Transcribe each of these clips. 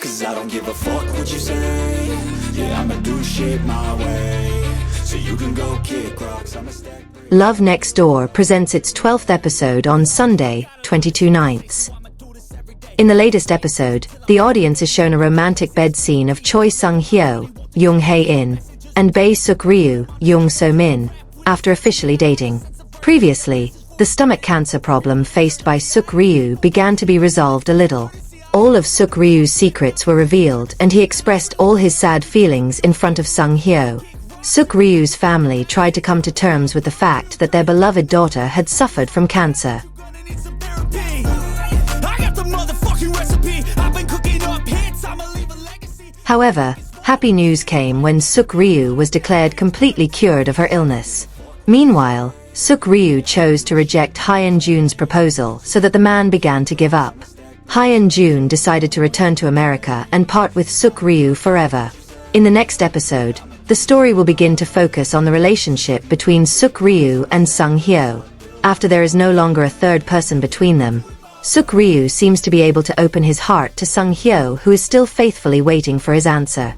'Cause I don't give a fuck what you say. Yeah, I'ma do shit my way. So you can go kick rocks, I'ma stack bricks. Love Next Door presents its 12th episode on Sunday, 22/9. In the latest episode, the audience is shown a romantic bed scene of Choi Seung Hyo, Jung Hae In, and Bae Seok Ryu, Jung So Min, after officially dating. Previously, the stomach cancer problem faced by Seok Ryu began to be resolved a little. All of Seok Ryu's secrets were revealed and he expressed all his sad feelings in front of Seung Hyo. Seok Ryu's family tried to come to terms with the fact that their beloved daughter had suffered from cancer. However, happy news came when Seok Ryu was declared completely cured of her illness. Meanwhile, Seok Ryu chose to reject Hyun Jun's proposal so that the man began to give up. Hyun Jun decided to return to America and part with Seok Ryu forever. In the next episode, the story will begin to focus on the relationship between Seok Ryu and Seung Hyo. After there is no longer a third person between them, Seok Ryu seems to be able to open his heart to Seung Hyo, who is still faithfully waiting for his answer.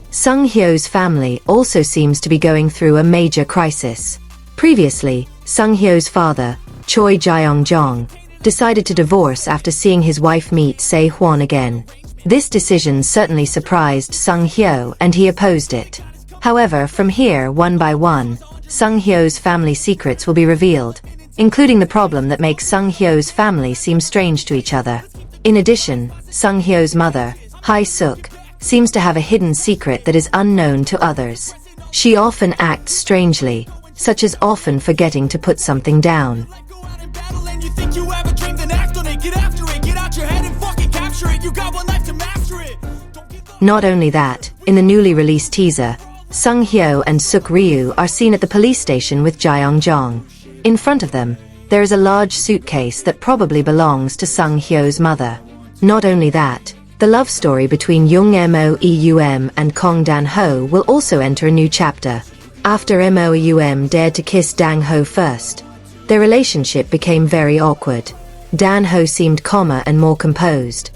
Seung Hyo's family also seems to be going through a major crisis. Previously, Seung Hyo's father, Choi Seung Hyo, decided to divorce after seeing his wife meet Se Hwan again. This decision certainly surprised Seung Hyo and he opposed it. However, from here, one by one, Seung Hyo's family secrets will be revealed, including the problem that makes Seung Hyo's family seem strange to each other. In addition, Seung Hyo's mother, Hae Suk, seems to have a hidden secret that is unknown to others. She often acts strangely, such as often forgetting to put something down. Not only that, in the newly released teaser, Seung Hyo and Seok Ryu are seen at the police station with Jaeong Jong. In front of them, there is a large suitcase that probably belongs to Seung Hyo's mother. Not only that, the love story between Jung Moeum and Kong Dan-ho will also enter a new chapter. After Moeum dared to kiss Dan-ho first, their relationship became very awkward. Dan-ho seemed calmer and more composed.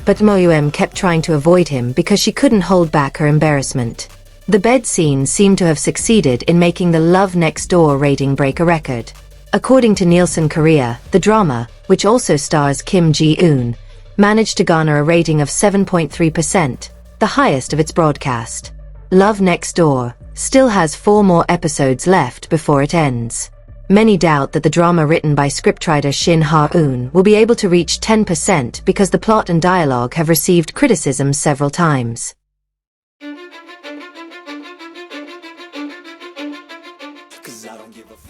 But Moeum kept trying to avoid him because she couldn't hold back her embarrassment. The bed scene seemed to have succeeded in making the Love Next Door rating break a record. According to Nielsen Korea, the drama, which also stars Kim Ji-eun, managed to garner a rating of 7.3%, the highest of its broadcast. Love Next Door still has 4 more episodes left before it ends. Many doubt that the drama written by scriptwriter Shin Ha-eun will be able to reach 10% because the plot and dialogue have received criticism several times.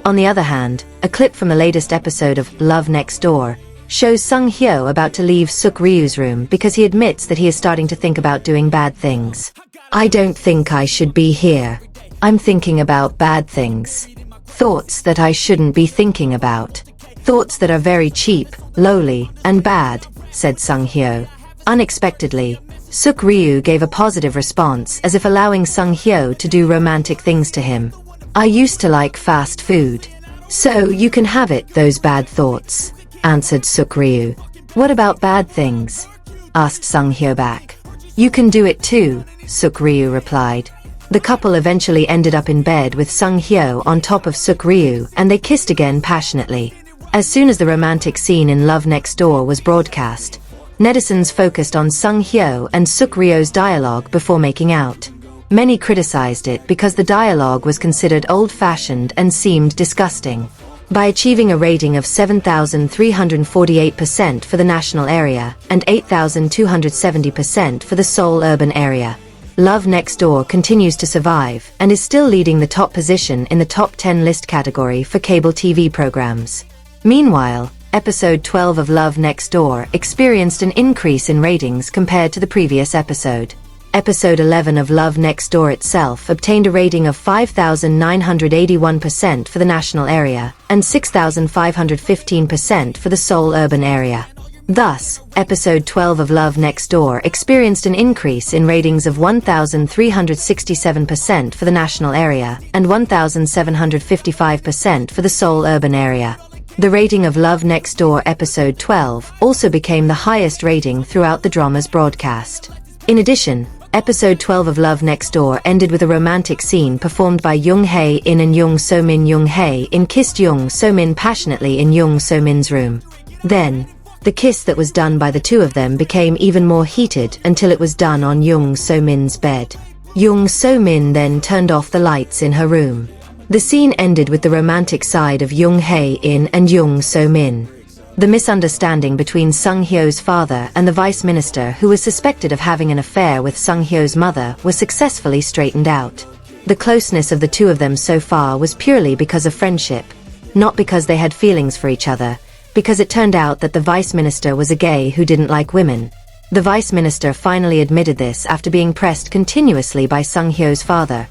On the other hand, a clip from the latest episode of Love Next Door shows Seung Hyo about to leave Seok Ryu's room because he admits that he is starting to think about doing bad things. "I don't think I should be here. I'm thinking about bad things. Thoughts that I shouldn't be thinking about. Thoughts that are very cheap, lowly, and bad," said Seung Hyo. Unexpectedly, Seok Ryu gave a positive response as if allowing Seung Hyo to do romantic things to him. "I used to like fast food. So you can have it, those bad thoughts," answered Seok Ryu. "What about bad things?" asked Seung Hyo back. "You can do it too," Seok Ryu replied. The couple eventually ended up in bed with Seung Hyo on top of Seok Ryu and they kissed again passionately. As soon as the romantic scene in Love Next Door was broadcast, netizens focused on Seung Hyo and Seok Ryu's dialogue before making out. Many criticized it because the dialogue was considered old-fashioned and seemed disgusting. By achieving a rating of 7,348% for the national area and 8,270% for the Seoul urban area, Love Next Door continues to survive and is still leading the top position in the top 10 list category for cable TV programs. Meanwhile, episode 12 of Love Next Door experienced an increase in ratings compared to the previous episode. Episode 11 of Love Next Door itself obtained a rating of 5,981% for the national area and 6,515% for the Seoul urban area. Thus, episode 12 of Love Next Door experienced an increase in ratings of 1,367% for the national area and 1,755% for the Seoul urban area. The rating of Love Next Door episode 12 also became the highest rating throughout the drama's broadcast. In addition, episode 12 of Love Next Door ended with a romantic scene performed by Jung Hae In and Jung So Min. Jung Hae In kissed Jung So Min passionately in Jung So Min's room. Then, the kiss that was done by the two of them became even more heated until it was done on Jung So Min's bed. Jung So Min then turned off the lights in her room. The scene ended with the romantic side of Jung Hae In and Jung So Min. The misunderstanding between Seung Hyo's father and the vice minister who was suspected of having an affair with Seung Hyo's mother was successfully straightened out. The closeness of the two of them so far was purely because of friendship, not because they had feelings for each other, because it turned out that the vice minister was a gay who didn't like women. The vice minister finally admitted this after being pressed continuously by Seung Hyo's father.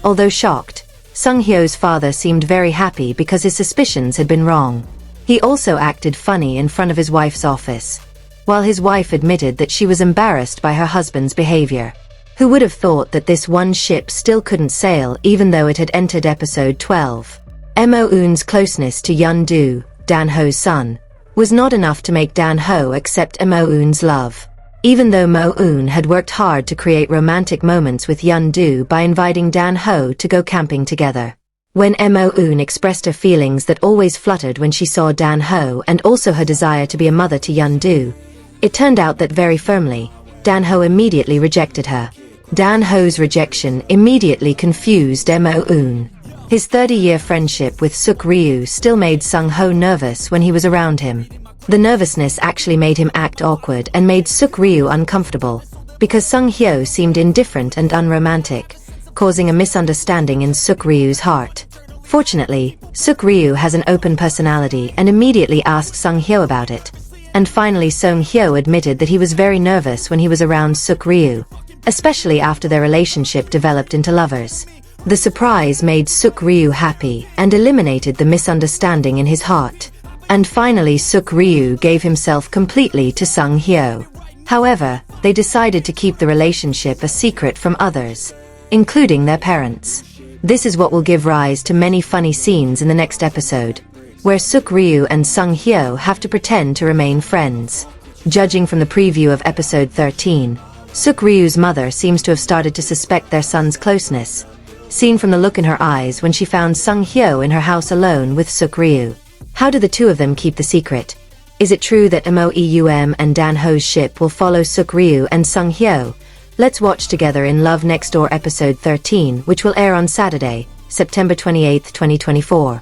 Although shocked, Seung Hyo's father seemed very happy because his suspicions had been wrong. He also acted funny in front of his wife's office, while his wife admitted that she was embarrassed by her husband's behavior. Who would have thought that this one ship still couldn't sail even though it had entered episode 12? Mo Eun's closeness to Yeon Do, Dan Ho's son, was not enough to make Dan Ho accept Mo Eun's love. Even though Mo Eun had worked hard to create romantic moments with Yeon Do by inviting Dan Ho to go camping together. When Mo Eun expressed her feelings that always fluttered when she saw Dan Ho and also her desire to be a mother to Yeon Do, it turned out that very firmly, Dan Ho immediately rejected her. Dan Ho's rejection immediately confused Mo Eun. His 30-year friendship with Seok Ryu still made Seung Ho nervous when he was around him. The nervousness actually made him act awkward and made Seok Ryu uncomfortable, because Seung Hyo seemed indifferent and unromantic, causing a misunderstanding in Seok Ryu's heart. Fortunately, Seok Ryu has an open personality and immediately asked Seung Hyo about it. And finally Seung Hyo admitted that he was very nervous when he was around Seok Ryu, especially after their relationship developed into lovers. The surprise made Seok Ryu happy and eliminated the misunderstanding in his heart. And finally Seok Ryu gave himself completely to Seung Hyo. However, they decided to keep the relationship a secret from others, including their parents. This is what will give rise to many funny scenes in the next episode, where Seok Ryu and Seung Hyo have to pretend to remain friends. Judging from the preview of episode 13, Seok Ryu's mother seems to have started to suspect their son's closeness, seen from the look in her eyes when she found Seung Hyo in her house alone with Seok Ryu. How do the two of them keep the secret? Is it true that Mo Eun and Dan Ho's ship will follow Seok Ryu and Seung Hyo? Let's watch together in Love Next Door episode 13, which will air on Saturday, September 28, 2024.